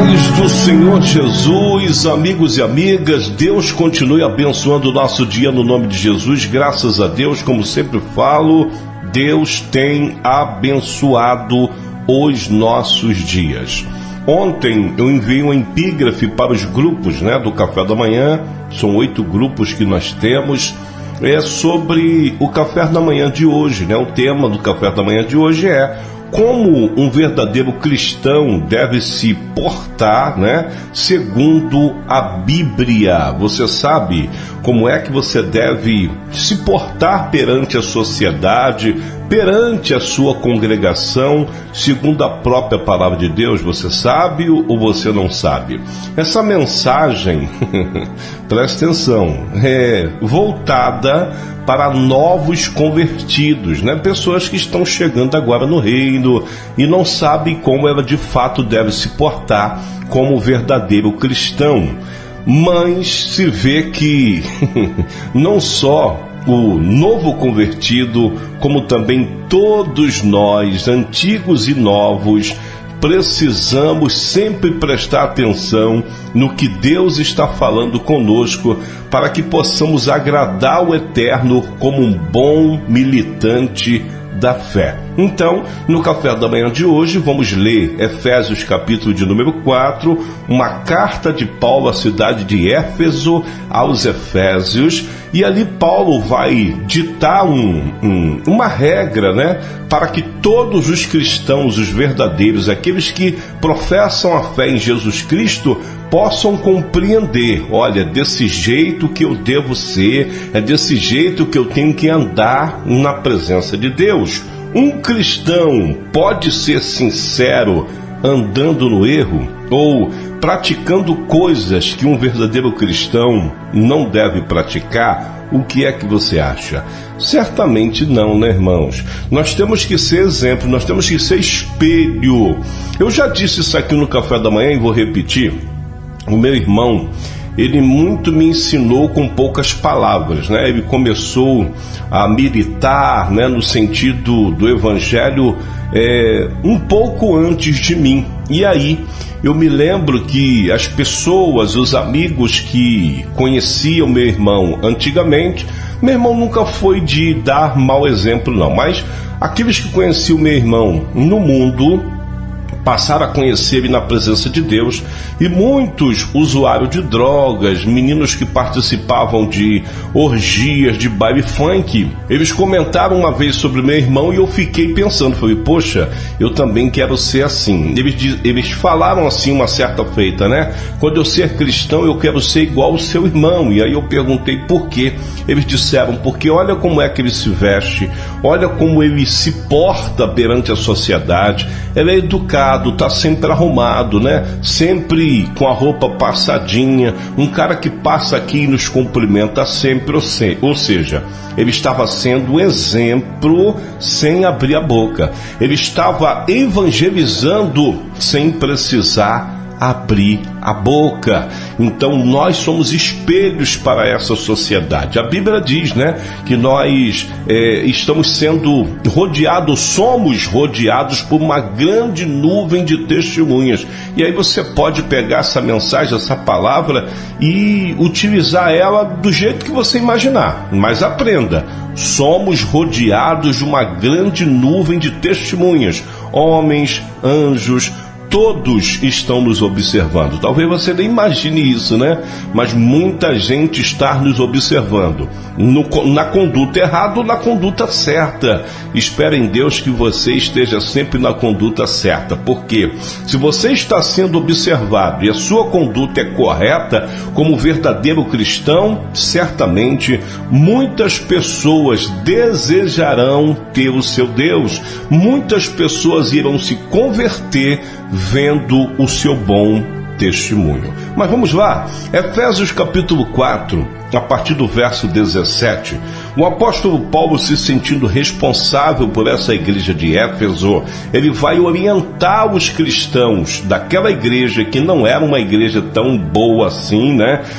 paz do Senhor Jesus, amigos e amigas, Deus continue abençoando o nosso dia no nome de Jesus. Graças a Deus, como sempre falo, Deus tem abençoado os nossos dias. Ontem eu enviei um epígrafe para os grupos, do Café da Manhã. São 8 grupos que nós temos. É sobre o café da manhã de hoje, O tema do café da manhã de hoje é como um verdadeiro cristão deve se portar, segundo a Bíblia. Você sabe como é que você deve se portar perante a sociedade, perante a sua congregação, segundo a própria palavra de Deus? Você sabe ou você não sabe? Essa mensagem, presta atenção, é voltada para novos convertidos, pessoas que estão chegando agora no reino e não sabem como ela de fato deve se portar como verdadeiro cristão. Mas se vê que não só o novo convertido, como também todos nós, antigos e novos, precisamos sempre prestar atenção no que Deus está falando conosco para que possamos agradar o Eterno como um bom militante da fé. Então, no café da manhã de hoje, vamos ler Efésios capítulo de número 4, uma carta de Paulo à cidade de Éfeso, aos Efésios, e ali Paulo vai ditar uma regra, para que todos os cristãos, os verdadeiros, aqueles que professam a fé em Jesus Cristo, possam compreender, olha, desse jeito que eu devo ser, é desse jeito que eu tenho que andar na presença de Deus. Um cristão pode ser sincero andando no erro ou praticando coisas que um verdadeiro cristão não deve praticar? O que é que você acha? Certamente não, irmãos? Nós temos que ser exemplo, nós temos que ser espelho. Eu já disse isso aqui no café da manhã e vou repetir. O meu irmão, ele muito me ensinou com poucas palavras, Ele começou a militar, no sentido do evangelho, um pouco antes de mim. E aí, eu me lembro que as pessoas, os amigos que conheciam meu irmão antigamente, meu irmão nunca foi de dar mau exemplo, não. Mas aqueles que conheciam meu irmão no mundo passaram a conhecer ele na presença de Deus, e muitos usuários de drogas, meninos que participavam de orgias, de baile funk, eles comentaram uma vez sobre meu irmão e eu fiquei pensando, falei, poxa, eu também quero ser assim. Eles falaram assim uma certa feita, quando eu ser cristão eu quero ser igual ao seu irmão. E aí eu perguntei por quê. Eles disseram, porque olha como é que ele se veste, olha como ele se porta perante a sociedade, ele é educado, está sempre arrumado, sempre com a roupa passadinha, um cara que passa aqui e nos cumprimenta sempre, ou seja, ele estava sendo exemplo sem abrir a boca, ele estava evangelizando sem precisar abrir a boca. Então nós somos espelhos para essa sociedade. A Bíblia diz, que nós estamos sendo somos rodeados por uma grande nuvem de testemunhas. E aí você pode pegar essa mensagem, essa palavra e utilizar ela do jeito que você imaginar. Mas aprenda, somos rodeados de uma grande nuvem de testemunhas, homens, anjos, todos estão nos observando. Talvez você nem imagine isso, Mas muita gente está nos observando. Na conduta errada ou na conduta certa. Espere em Deus que você esteja sempre na conduta certa. Porque se você está sendo observado e a sua conduta é correta, como verdadeiro cristão, certamente muitas pessoas desejarão ter o seu Deus. Muitas pessoas irão se converter vendo o seu bom testemunho. Mas vamos lá, Efésios capítulo 4, a partir do verso 17, o apóstolo Paulo, se sentindo responsável por essa igreja de Éfeso, ele vai orientar os cristãos daquela igreja que não era uma igreja tão boa assim,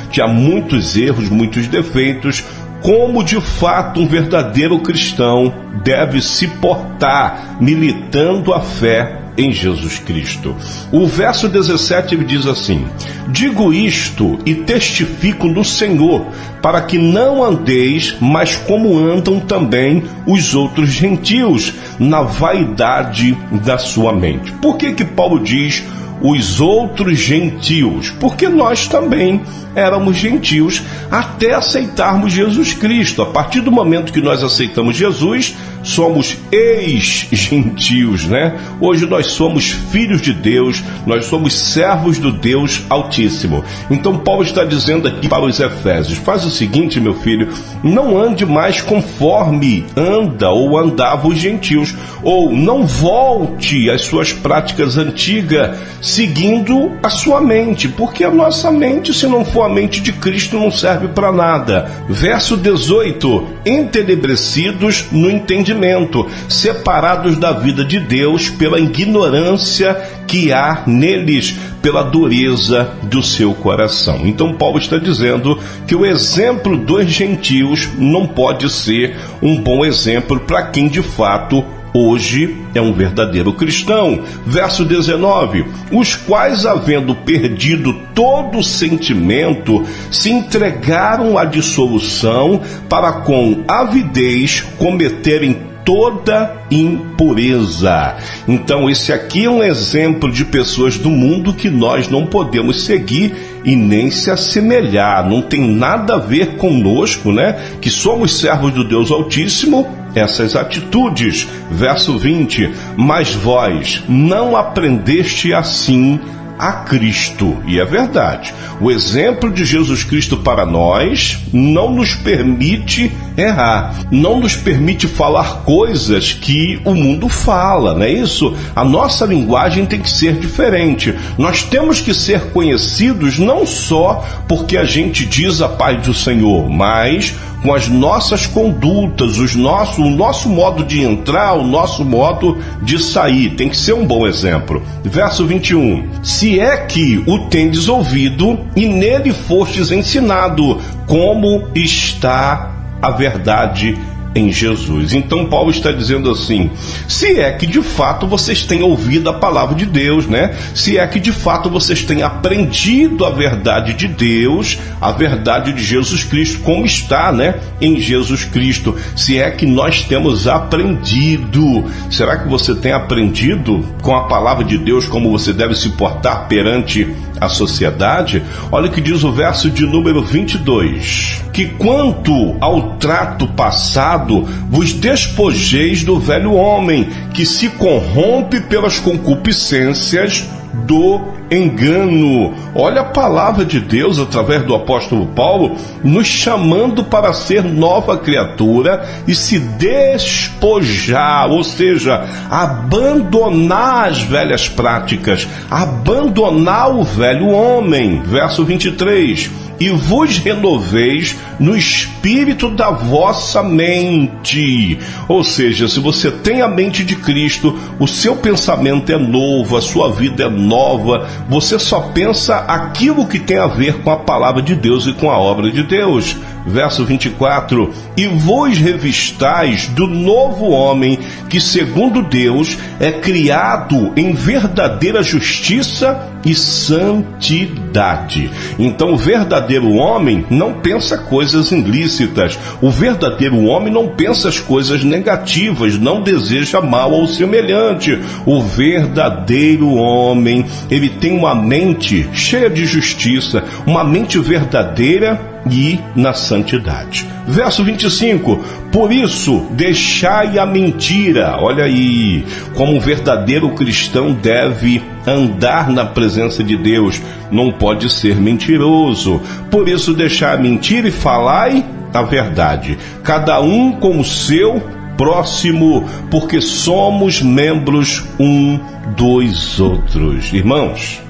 Tinha muitos erros, muitos defeitos, como de fato um verdadeiro cristão deve se portar militando a fé em Jesus Cristo. O verso 17 ele diz assim: digo isto e testifico no Senhor, para que não andeis, mas como andam também os outros gentios, na vaidade da sua mente. Por que Paulo diz os outros gentios? Porque nós também éramos gentios até aceitarmos Jesus Cristo. A partir do momento que nós aceitamos Jesus, somos ex-gentios, né? Hoje nós somos filhos de Deus, nós somos servos do Deus Altíssimo. Então Paulo está dizendo aqui para os Efésios: faz o seguinte, meu filho, não ande mais conforme anda ou andavam os gentios, ou não volte às suas práticas antigas, seguindo a sua mente, porque a nossa mente, se não for a mente de Cristo, não serve para nada. Verso 18: entenebrecidos no entendimento, separados da vida de Deus pela ignorância que há neles, pela dureza do seu coração. Então Paulo está dizendo que o exemplo dos gentios não pode ser um bom exemplo para quem de fato hoje é um verdadeiro cristão. Verso 19: os quais, havendo perdido todo sentimento, se entregaram à dissolução, para com avidez cometerem toda impureza. Então esse aqui é um exemplo de pessoas do mundo que nós não podemos seguir e nem se assemelhar. Não tem nada a ver conosco, né? Que somos servos do Deus Altíssimo, essas atitudes. Verso 20: mas vós não aprendeste assim a Cristo. E é verdade, o exemplo de Jesus Cristo para nós não nos permite errar, não nos permite falar coisas que o mundo fala, não é isso? A nossa linguagem tem que ser diferente. Nós temos que ser conhecidos não só porque a gente diz a paz do Senhor, mas com as nossas condutas, o nosso modo de entrar, o nosso modo de sair. Tem que ser um bom exemplo. Verso 21: se é que o tendes ouvido e nele fostes ensinado, como está a verdade em Jesus. Então Paulo está dizendo assim: se é que de fato vocês têm ouvido a palavra de Deus, né? Se é que de fato vocês têm aprendido a verdade de Deus, a verdade de Jesus Cristo, como está, né, em Jesus Cristo. Se é que nós temos aprendido. Será que você tem aprendido com a palavra de Deus como você deve se portar perante a sociedade? Olha o que diz o verso de número 22: que quanto ao trato passado, vos despojeis do velho homem, que se corrompe pelas concupiscências do engano. Olha a palavra de Deus através do apóstolo Paulo nos chamando para ser nova criatura e se despojar, ou seja, abandonar as velhas práticas, abandonar o velho homem. Verso 23: e vos renoveis no espírito da vossa mente. Ou seja, se você tem a mente de Cristo, o seu pensamento é novo, a sua vida é nova, você só pensa aquilo que tem a ver com a palavra de Deus e com a obra de Deus. Verso 24: e vos revistais do novo homem, que segundo Deus é criado em verdadeira justiça e santidade. Então o verdadeiro homem não pensa coisas ilícitas, o verdadeiro homem não pensa as coisas negativas, não deseja mal ao semelhante. O verdadeiro homem, ele tem uma mente cheia de justiça, uma mente verdadeira e na santidade. Verso 25: por isso deixai a mentira. Olha aí, como um verdadeiro cristão deve andar na presença de Deus, não pode ser mentiroso. Por isso deixai a mentira e falai a verdade, cada um com o seu próximo, porque somos membros um dos outros. Irmãos,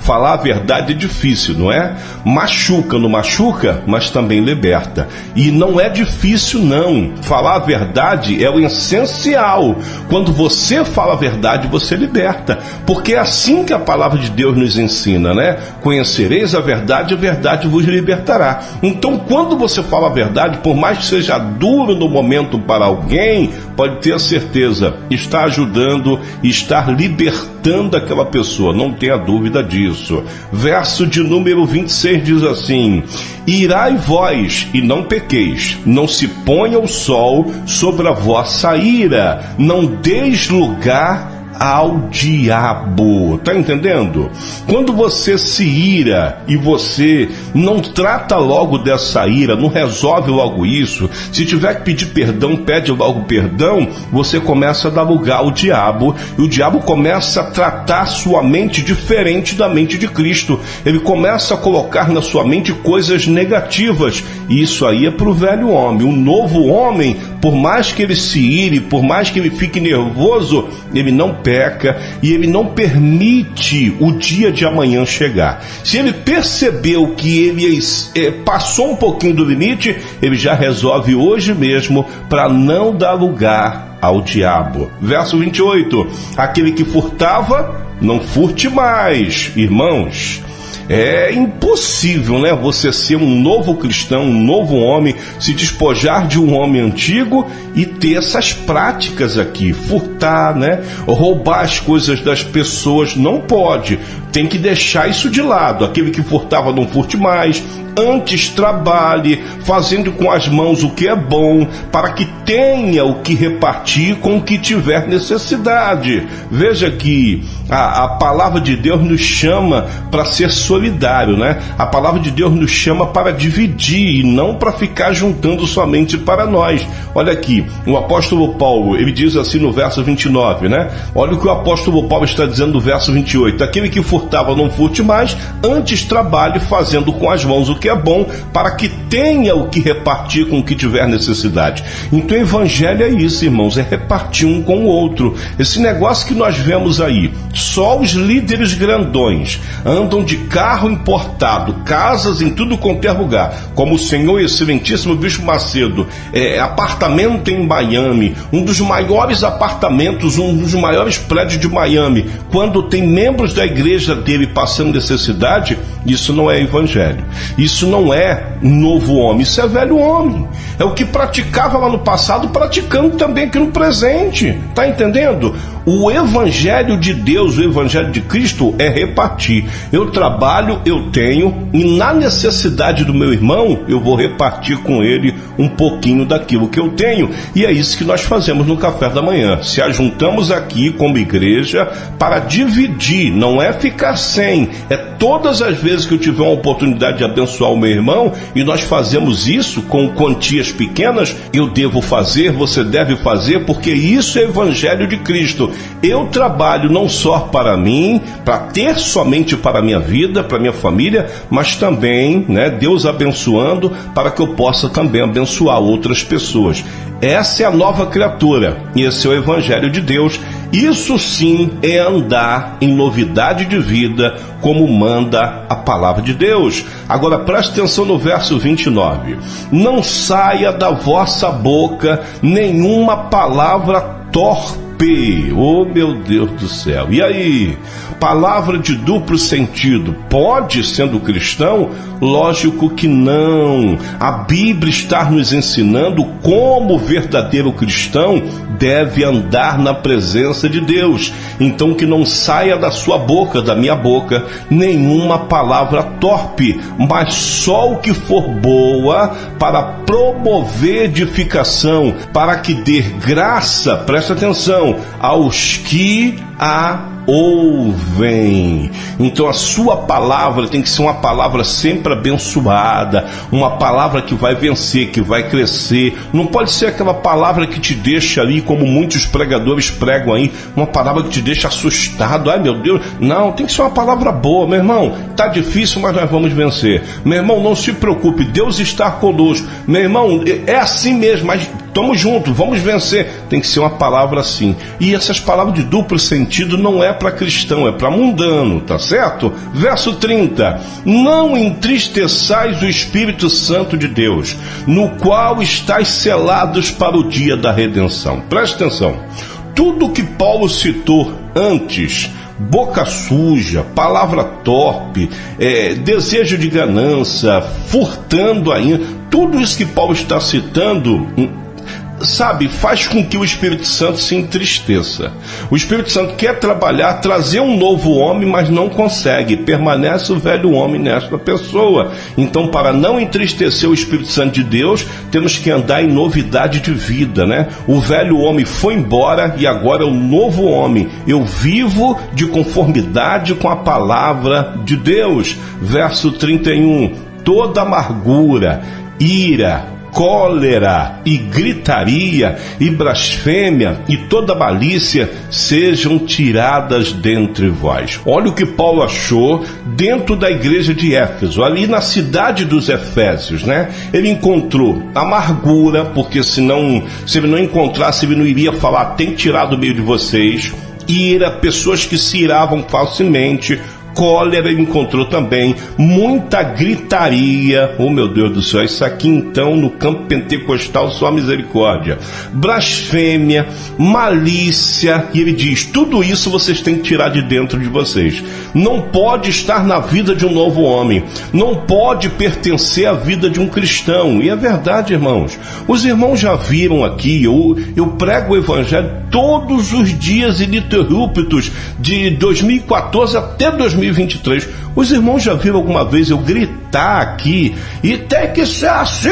falar a verdade é difícil, não é? Machuca, não machuca, mas também liberta. E não é difícil, não. Falar a verdade é o essencial. Quando você fala a verdade, você liberta. Porque é assim que a palavra de Deus nos ensina, né? Conhecereis a verdade vos libertará. Então, quando você fala a verdade, por mais que seja duro no momento para alguém, pode ter a certeza, está ajudando e está libertando aquela pessoa, não tenha dúvida disso. Verso de número 26 diz assim: irai vós e não pequeis, não se ponha o sol sobre a vossa ira, não deis lugar ao diabo. Tá entendendo? Quando você se ira e você não trata logo dessa ira, não resolve logo isso, se tiver que pedir perdão, pede logo perdão, você começa a dar lugar ao diabo, e o diabo começa a tratar sua mente diferente da mente de Cristo. Ele começa a colocar na sua mente coisas negativas, e isso aí é pro velho homem. O novo homem, por mais que ele se ire, por mais que ele fique nervoso, ele não peca e ele não permite o dia de amanhã chegar. Se ele percebeu que ele passou um pouquinho do limite, ele já resolve hoje mesmo para não dar lugar ao diabo. Verso 28, aquele que furtava, não furte mais, irmãos. É impossível, né? Você ser um novo cristão, um novo homem, se despojar de um homem antigo e ter essas práticas aqui, furtar, né? Roubar as coisas das pessoas, não pode. Tem que deixar isso de lado. Aquele que furtava, não furte mais. Antes trabalhe, fazendo com as mãos o que é bom, para que tenha o que repartir com o que tiver necessidade. Veja que a palavra de Deus nos chama para ser solidário, né? A palavra de Deus nos chama para dividir e não para ficar juntando somente para nós. Olha aqui, o apóstolo Paulo, ele diz assim no verso 29, né? Olha o que o apóstolo Paulo está dizendo no verso 28. Aquele que furtava, não furte mais, antes trabalhe fazendo com as mãos o que é bom, para que tenha o que repartir com o que tiver necessidade. Então o evangelho é isso, irmãos, é repartir um com o outro. Esse negócio que nós vemos aí, só os líderes grandões andam de carro importado, casas em tudo quanto é lugar, como o senhor excelentíssimo Bispo Macedo, apartamento em Miami, um dos maiores apartamentos, um dos maiores prédios de Miami. Quando tem membros da igreja dele passando necessidade, isso não é evangelho. Isso não é novo homem, isso é velho homem. É o que praticava lá no passado, praticando também aqui no presente. Tá entendendo? O evangelho de Deus, o evangelho de Cristo é repartir. Eu trabalho, eu tenho, e na necessidade do meu irmão, eu vou repartir com ele um pouquinho daquilo que eu tenho. E é isso que nós fazemos no Café da Manhã. Se ajuntamos aqui como igreja para dividir, não é ficar sem. É todas as vezes que eu tiver uma oportunidade de abençoar o meu irmão, e nós fazemos isso com quantias pequenas, eu devo fazer, você deve fazer, porque isso é evangelho de Cristo. Eu trabalho não só para mim, para ter somente para a minha vida, para a minha família, mas também, né, Deus abençoando, para que eu possa também abençoar outras pessoas. Essa é a nova criatura, e esse é o evangelho de Deus. Isso sim é andar em novidade de vida, como manda a palavra de Deus. Agora preste atenção no verso 29. Não saia da vossa boca nenhuma palavra torpe. Oh, meu Deus do céu. E aí? Palavra de duplo sentido. Pode, sendo cristão? Lógico que não. A Bíblia está nos ensinando como o verdadeiro cristão deve andar na presença de Deus. Então que não saia da sua boca, da minha boca, nenhuma palavra torpe, mas só o que for boa para promover edificação, para que dê graça, presta atenção, aos que a ouvem. Então a sua palavra tem que ser uma palavra sempre abençoada, uma palavra que vai vencer, que vai crescer. Não pode ser aquela palavra que te deixa ali, como muitos pregadores pregam aí, uma palavra que te deixa assustado. Ai meu Deus, não, tem que ser uma palavra boa, meu irmão. Tá difícil, mas nós vamos vencer. Meu irmão, não se preocupe, Deus está conosco. Meu irmão, é assim mesmo, mas estamos juntos, vamos vencer. Tem que ser uma palavra assim. E essas palavras de duplo sentido não é para cristão, é para mundano, tá certo? Verso 30. Não entristeçais o Espírito Santo de Deus, no qual estáis selados para o dia da redenção. Preste atenção. Tudo que Paulo citou antes, boca suja, palavra torpe, desejo de ganância, furtando ainda, tudo isso que Paulo está citando sabe, faz com que o Espírito Santo se entristeça. O Espírito Santo quer trabalhar, trazer um novo homem, mas não consegue. Permanece o velho homem nesta pessoa. Então, para não entristecer o Espírito Santo de Deus, temos que andar em novidade de vida, né? O velho homem foi embora e agora é o novo homem. Eu vivo de conformidade com a palavra de Deus. Verso 31. Toda amargura, ira, cólera e gritaria e blasfêmia e toda malícia sejam tiradas dentre vós. Olha o que Paulo achou dentro da igreja de Éfeso, ali na cidade dos Efésios, né? Ele encontrou amargura, porque se ele não encontrasse, ele não iria falar, tem que tirar do meio de vocês. Ira, pessoas que se iravam facilmente. Cólera, ele encontrou também muita gritaria. Oh, meu Deus do céu, isso aqui então no campo pentecostal só misericórdia. Blasfêmia, malícia, e ele diz, tudo isso vocês têm que tirar de dentro de vocês. Não pode estar na vida de um novo homem, não pode pertencer à vida de um cristão. E é verdade, irmãos, os irmãos já viram aqui, eu prego o evangelho todos os dias ininterruptos, de 2014 até 2023. Os irmãos já viram alguma vez eu gritar aqui, e tem que ser assim,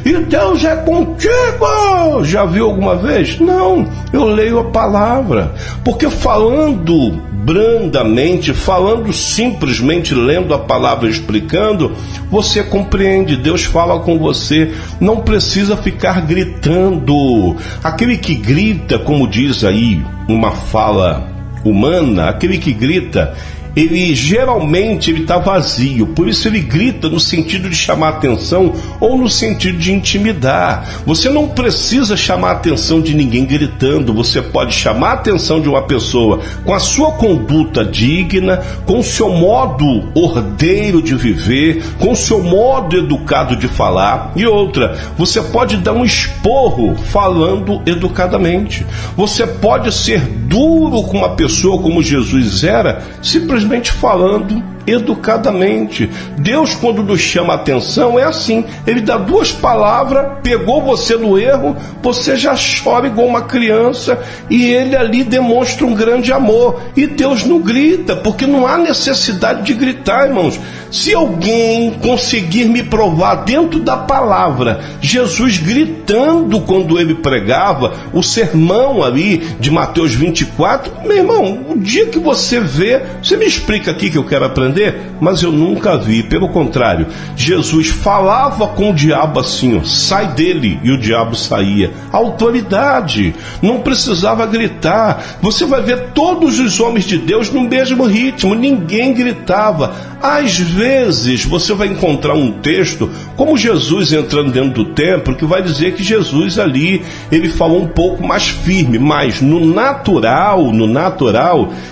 e Deus é contigo? Já viu alguma vez? Não, eu leio a palavra, porque falando brandamente, falando simplesmente, lendo a palavra, explicando, você compreende, Deus fala com você, não precisa ficar gritando. Aquele que grita, como diz aí uma fala humana, aquele que grita, ele geralmente está vazio, por isso ele grita no sentido de chamar atenção ou no sentido de intimidar. Você não precisa chamar a atenção de ninguém gritando, você pode chamar a atenção de uma pessoa com a sua conduta digna, com o seu modo ordeiro de viver, com o seu modo educado de falar. E outra, você pode dar um esporro falando educadamente. Você pode ser duro com uma pessoa como Jesus era, simplesmente falando educadamente. Deus, quando nos chama a atenção, é assim, ele dá duas palavras, pegou você no erro, você já chora igual uma criança, e ele ali demonstra um grande amor. E Deus não grita, porque não há necessidade de gritar, irmãos. Se alguém conseguir me provar dentro da palavra Jesus gritando quando ele pregava o sermão ali de Mateus 24, meu irmão, o dia que você vê, você me explica aqui que eu quero aprender, mas eu nunca vi. Pelo contrário, Jesus falava com o diabo assim, ó, sai dele, e o diabo saía. Autoridade, não precisava gritar. Você vai ver todos os homens de Deus no mesmo ritmo, ninguém gritava. Às vezes você vai encontrar um texto como Jesus entrando dentro do templo, que vai dizer que Jesus ali, ele falou um pouco mais firme, mas no natural,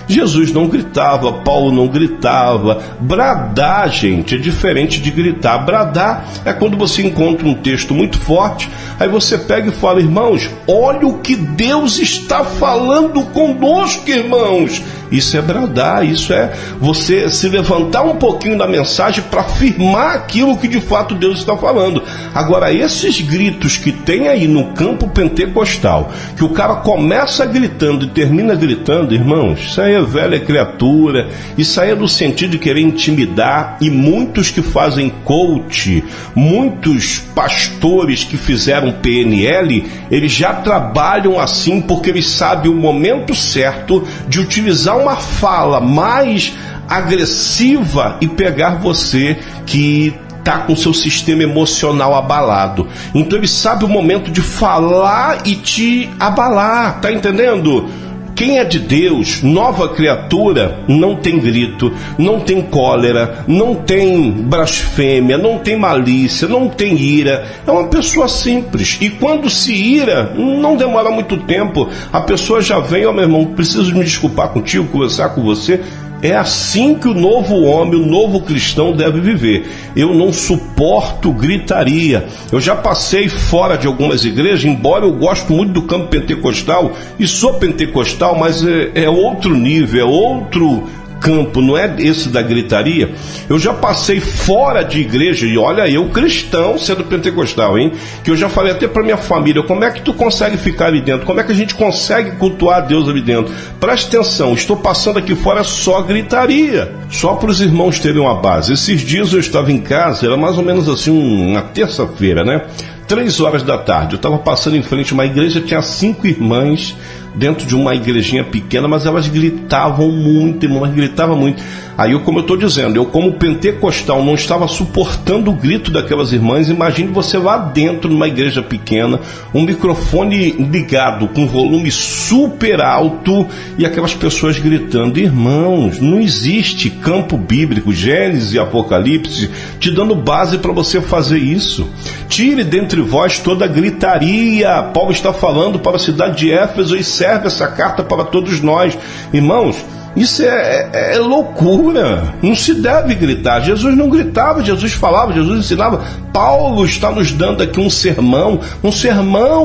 Jesus não gritava, Paulo não gritava. Bradar, gente, é diferente de gritar. Bradar é quando você encontra um texto muito forte, aí você pega e fala, irmãos, olha o que Deus está falando conosco, irmãos. Isso é bradar, isso é você se levantar um pouquinho da mensagem para afirmar aquilo que de fato Deus está falando. Agora, esses gritos que tem aí no campo pentecostal, que o cara começa gritando e termina gritando, irmãos, isso aí é velha criatura, isso aí é no sentido de querer intimidar, e muitos que fazem coach, muitos pastores que fizeram PNL, eles já trabalham assim porque eles sabem o momento certo de utilizar uma fala mais agressiva e pegar você que está com seu sistema emocional abalado. Então ele sabe o momento de falar e te abalar, tá entendendo? Quem é de Deus, nova criatura, não tem grito, não tem cólera, não tem blasfêmia, não tem malícia, não tem ira. É uma pessoa simples. E quando se ira, não demora muito tempo. A pessoa já vem, ó, meu irmão, preciso me desculpar contigo, conversar com você. É assim que o novo homem, o novo cristão deve viver. Eu não suporto gritaria. Eu já passei fora de algumas igrejas, embora eu gosto muito do campo pentecostal, e sou pentecostal, mas é outro nível, é outro campo, não é esse da gritaria. Eu já passei fora de igreja, e olha, eu cristão sendo pentecostal, hein? Que eu já falei até para minha família, como é que tu consegue ficar ali dentro? Como é que a gente consegue cultuar a Deus ali dentro? Presta atenção, estou passando aqui fora só gritaria, só para os irmãos terem uma base. Esses dias eu estava em casa, era mais ou menos assim uma terça-feira, né? 3 horas da tarde, eu estava passando em frente a uma igreja, tinha 5 irmãs dentro de uma igrejinha pequena, mas elas gritavam muito, irmãs, gritavam muito. Aí, como eu estou dizendo, eu como pentecostal não estava suportando o grito daquelas irmãs. Imagine você lá dentro, numa igreja pequena, um microfone ligado com volume super alto e aquelas pessoas gritando. Irmãos, não existe campo bíblico, Gênesis e Apocalipse, te dando base para você fazer isso. Tire dentre vós toda a gritaria. Paulo está falando para a cidade de Éfeso e serve essa carta para todos nós. Irmãos, isso é loucura, não se deve gritar. Jesus não gritava, Jesus falava, Jesus ensinava. Paulo está nos dando aqui um sermão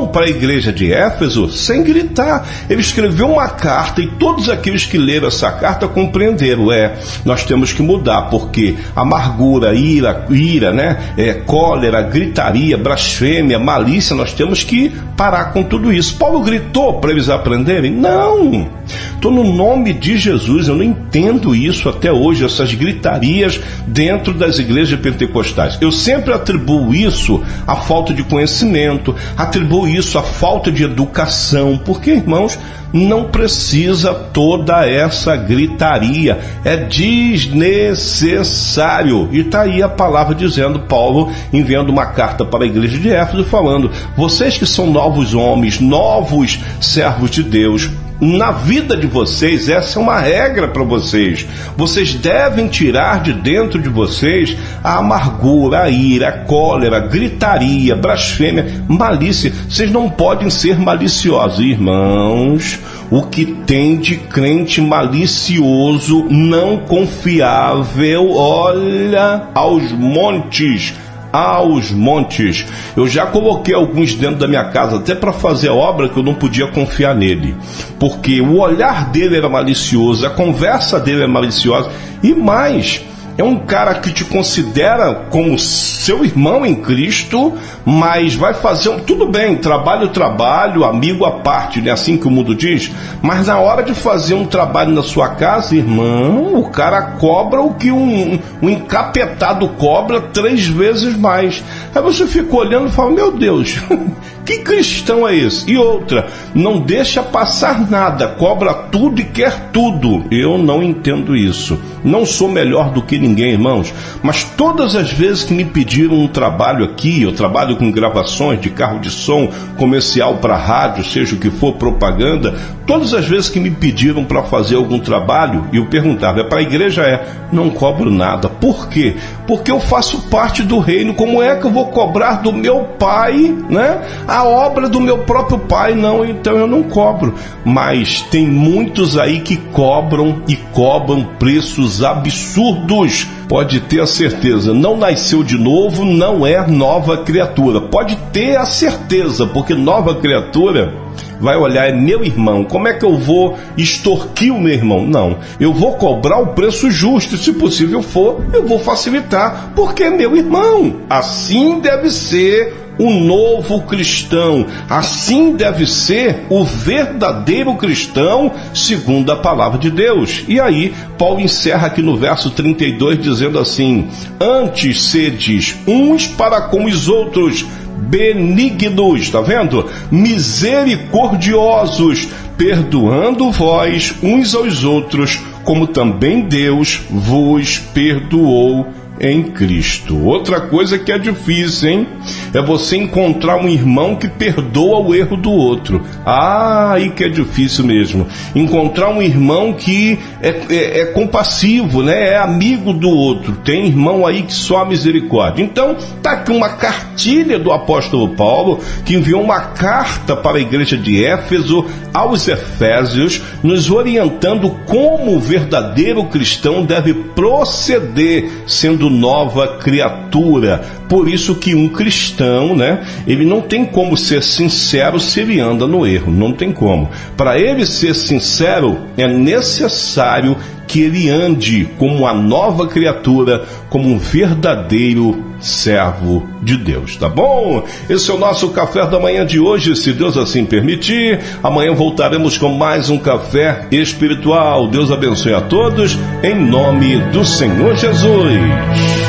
para a igreja de Éfeso, sem gritar. Ele escreveu uma carta e todos aqueles que leram essa carta compreenderam. Nós temos que mudar, porque amargura, ira, né? Cólera, gritaria, blasfêmia, malícia, nós temos que parar com tudo isso. Paulo gritou para eles aprenderem? Não! Estou no nome de Jesus, eu não entendo isso até hoje, essas gritarias dentro das igrejas pentecostais. Eu sempre atribuo isso à falta de conhecimento, atribuo isso à falta de educação, porque, irmãos, não precisa toda essa gritaria, é desnecessário. E está aí a palavra dizendo, Paulo enviando uma carta para a igreja de Éfeso falando, vocês que são novos homens, novos servos de Deus, na vida de vocês, essa é uma regra para vocês. Vocês devem tirar de dentro de vocês a amargura, a ira, a cólera, a gritaria, blasfêmia, malícia. Vocês não podem ser maliciosos, irmãos. O que tem de crente malicioso, não confiável, olha, aos montes. Eu já coloquei alguns dentro da minha casa até para fazer a obra, que eu não podia confiar nele, porque o olhar dele era malicioso, a conversa dele é maliciosa, e mais, é um cara que te considera como seu irmão em Cristo, mas vai fazer tudo bem, trabalho, amigo à parte, não é assim que o mundo diz? Mas na hora de fazer um trabalho na sua casa, irmão, o cara cobra o que um encapetado cobra 3 vezes mais. Aí você fica olhando e fala, meu Deus, que cristão é esse? E outra, não deixa passar nada, cobra tudo e quer tudo. Eu não entendo isso. Não sou melhor do que ninguém, irmãos, mas todas as vezes que me pediram um trabalho aqui, eu trabalho com gravações de carro de som, comercial para rádio, seja o que for, propaganda, todas as vezes que me pediram para fazer algum trabalho, eu perguntava, é para a igreja? Não cobro nada. Por quê? Porque eu faço parte do reino. Como é que eu vou cobrar do meu pai, né? A obra do meu próprio pai? Não, então eu não cobro. Mas tem muitos aí que cobram e cobram preços absurdos. Pode ter a certeza, não nasceu de novo, não é nova criatura. Pode ter a certeza, porque nova criatura vai olhar, é meu irmão, como é que eu vou extorquir o meu irmão? Não, eu vou cobrar o preço justo, se possível for, eu vou facilitar, porque é meu irmão. Assim deve ser o novo cristão, assim deve ser o verdadeiro cristão, segundo a palavra de Deus. E aí, Paulo encerra aqui no verso 32, dizendo assim, antes sedes uns para com os outros, benignos, está vendo? Misericordiosos, perdoando vós uns aos outros, como também Deus vos perdoou em Cristo. Outra coisa que é difícil, hein? É você encontrar um irmão que perdoa o erro do outro. Aí que é difícil mesmo. Encontrar um irmão que é compassivo, né? É amigo do outro. Tem irmão aí que só há misericórdia. Então, tá aqui uma cartilha do apóstolo Paulo, que enviou uma carta para a igreja de Éfeso, aos Efésios, nos orientando como o verdadeiro cristão deve proceder, sendo nova criatura. Por isso que um cristão, né, ele não tem como ser sincero se ele anda no erro, não tem como. Para ele ser sincero, é necessário que ele ande como uma nova criatura, como um verdadeiro servo de Deus, tá bom? Esse é o nosso café da manhã de hoje, se Deus assim permitir. Amanhã voltaremos com mais um café espiritual. Deus abençoe a todos, em nome do Senhor Jesus.